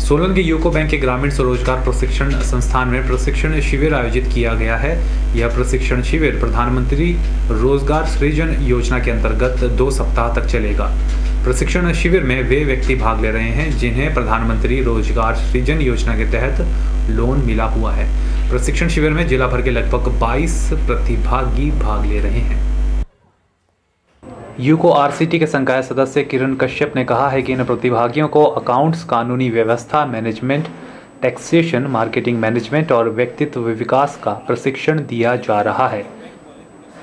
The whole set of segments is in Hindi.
सोलन के यूको बैंक के ग्रामीण स्वरोजगार प्रशिक्षण संस्थान में प्रशिक्षण शिविर आयोजित किया गया है। यह प्रशिक्षण शिविर प्रधानमंत्री रोजगार सृजन योजना के अंतर्गत 2 सप्ताह तक चलेगा। प्रशिक्षण शिविर में वे व्यक्ति भाग ले रहे हैं जिन्हें प्रधानमंत्री रोजगार सृजन योजना के तहत लोन मिला हुआ है। प्रशिक्षण शिविर में जिला भर के लगभग 22 प्रतिभागी भाग ले रहे हैं। यूको आरसीटी के संकाय सदस्य किरण कश्यप ने कहा है कि इन प्रतिभागियों को अकाउंट्स, कानूनी व्यवस्था, मैनेजमेंट, टैक्सेशन, मार्केटिंग मैनेजमेंट और व्यक्तित्व विकास का प्रशिक्षण दिया जा रहा है।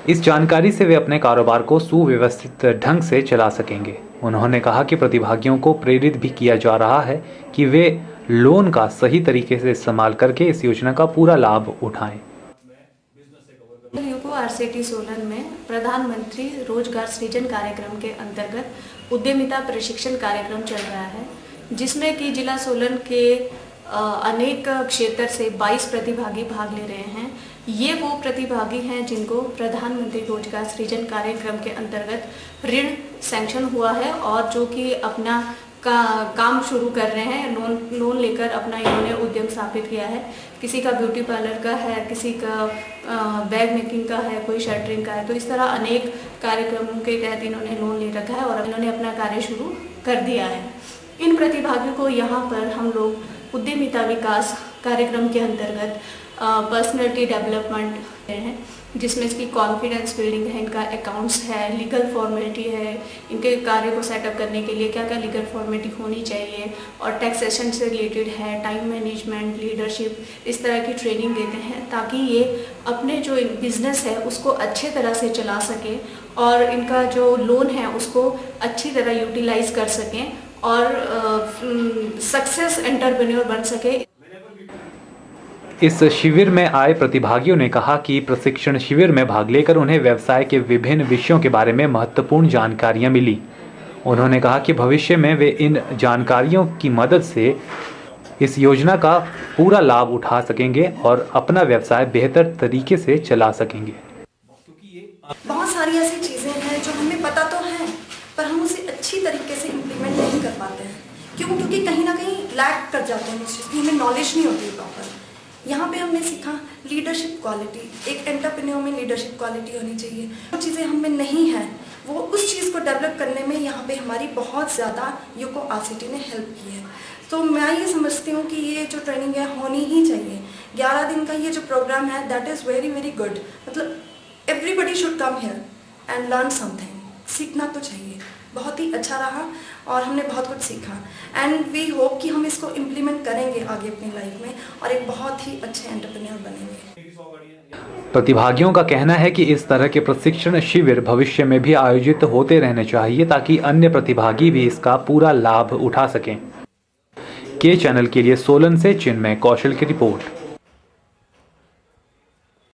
इस जानकारी से वे अपने कारोबार को सुव्यवस्थित ढंग से चला सकेंगे। उन्होंने कहा कि प्रतिभागियों को प्रेरित भी किया जा रहा है कि वे लोन का सही तरीके से इस्तेमाल करके इस योजना का पूरा लाभ उठाएं। यूको आरसीटी सोलन में प्रधानमंत्री रोजगार सृजन कार्यक्रम के अंतर्गत उद्यमिता प्रशिक्षण कार्यक्रम चल रहा है, जिसमें कि जिला सोलन के अनेक क्षेत्र से 22 प्रतिभागी भाग ले रहे हैं। ये वो प्रतिभागी हैं जिनको प्रधानमंत्री रोजगार सृजन कार्यक्रम के अंतर्गत ऋण सैंक्शन हुआ है और जो कि अपना काम शुरू कर रहे हैं। लोन लेकर अपना इन्होंने उद्यम स्थापित किया है। किसी का ब्यूटी पार्लर का है, किसी का बैग मेकिंग का है, कोई शटरिंग का है। तो इस तरह अनेक कार्यक्रमों के तहत इन्होंने लोन ले रखा है और इन्होंने अपना कार्य शुरू कर दिया है। इन प्रतिभागियों को यहाँ पर हम लोग उद्यमिता विकास कार्यक्रम के अंतर्गत पर्सनैलिटी डेवलपमेंट हैं, जिसमें इसकी कॉन्फिडेंस बिल्डिंग है, इनका अकाउंट्स है, लीगल फॉर्मेलिटी है, इनके कार्य को सेटअप करने के लिए क्या क्या लीगल फॉर्मेलिटी होनी चाहिए, और टैक्सेशन से रिलेटेड है, टाइम मैनेजमेंट, लीडरशिप, इस तरह की ट्रेनिंग देते हैं ताकि ये अपने जो बिजनेस है उसको अच्छे तरह से चला सकें और इनका जो लोन है उसको अच्छी तरह यूटिलाइज कर सकें और सक्सेस एंटरप्रेन्योर बन सके। इस शिविर में आए प्रतिभागियों ने कहा कि प्रशिक्षण शिविर में भाग लेकर उन्हें व्यवसाय के विभिन्न विषयों के बारे में महत्वपूर्ण जानकारियां मिली। उन्होंने कहा कि भविष्य में वे इन जानकारियों की मदद से इस योजना का पूरा लाभ उठा सकेंगे और अपना व्यवसाय बेहतर तरीके से चला सकेंगे। बहुत सारी ऐसी चीज़ें हैं जो हमें पता तो है पर हम उसे अच्छी तरीके से इम्प्लीमेंट नहीं कर पाते हैं। क्यों? क्योंकि कहीं ना कहीं लैक कर जाते हैं, उस चीज़ की हमें नॉलेज नहीं होती प्रॉपर। यहाँ पे हमने सीखा लीडरशिप क्वालिटी, एक एंटरप्रेन्योर में लीडरशिप क्वालिटी होनी चाहिए। जो चीज़ें हमें नहीं है वो उस चीज़ को डेवलप करने में यहाँ पे हमारी बहुत ज़्यादा यूको आरसीटी ने हेल्प की है। तो मैं ये समझती हूँ कि ये जो ट्रेनिंग है होनी ही चाहिए। 11 दिन का ये जो प्रोग्राम है that is very very good. मतलब everybody should come here and learn something. सीखना तो चाहिए। बहुत ही अच्छा रहा और हमने बहुत कुछ सीखा एंड वी होप कि हम इसको इम्प्लीमेंट करेंगे आगे अपनी लाइफ में और एक बहुत ही अच्छे एंटरप्रेन्योर बनेंगे। प्रतिभागियों का कहना है कि इस तरह के प्रशिक्षण शिविर भविष्य में भी आयोजित होते रहने चाहिए ताकि अन्य प्रतिभागी भी इसका पूरा लाभ उठा सकें। के चैनल के लिए सोलन से चिन्मय कौशल की रिपोर्ट।